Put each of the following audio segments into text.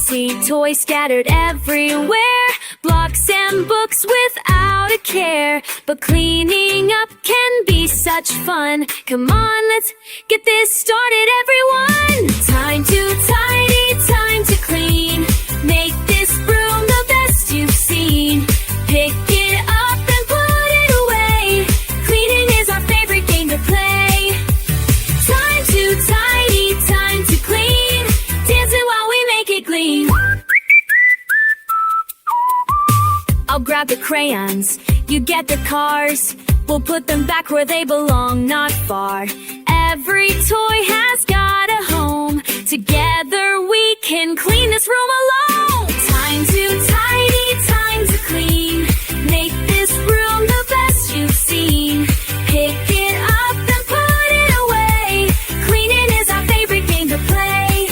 see toys scattered everywhere, blocks and books without a care. But cleaning up can be such fun. Come on, let's get this started, everyone. Time to tidy, time to clean. Make this room the best you've seen. Pick it up and put it away. Cleaning is our favorite game to play. Time to tidy, time to clean. Dancing while we make it gleam. I'll grab the crayons, you get the cars. We'll put them back where they belong, not far. Every toy has got a home. Together we can clean this room alone. Time to tidy, time to clean. Make this room the best you've seen. Pick it up and put it away. Cleaning is our favorite game to play.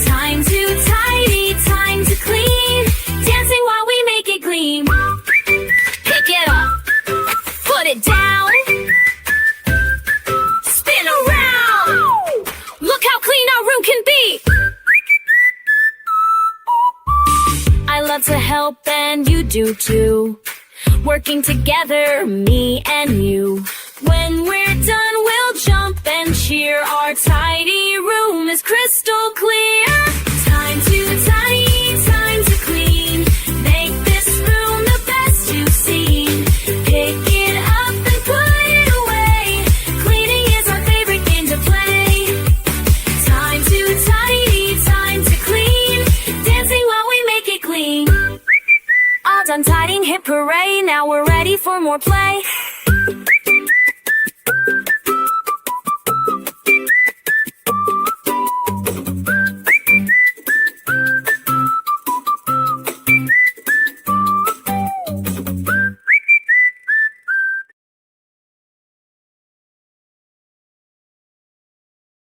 Time to tidy, time to clean. Dancing while we make it gleam. Pick it up, put it down, spin around. Look how clean our room can be. I love to help and you do too. Working together, me and you. When we're done, we'll jump and cheer. Our tidy room is crystal clear. Time to tidy, time to clean. Make this room the best you've seen. Pick it up and put it away. Cleaning is our favorite game to play. Time to tidy, time to clean. Dancing while we make it gleam. All done tidying, hip hooray, now we're ready for more play.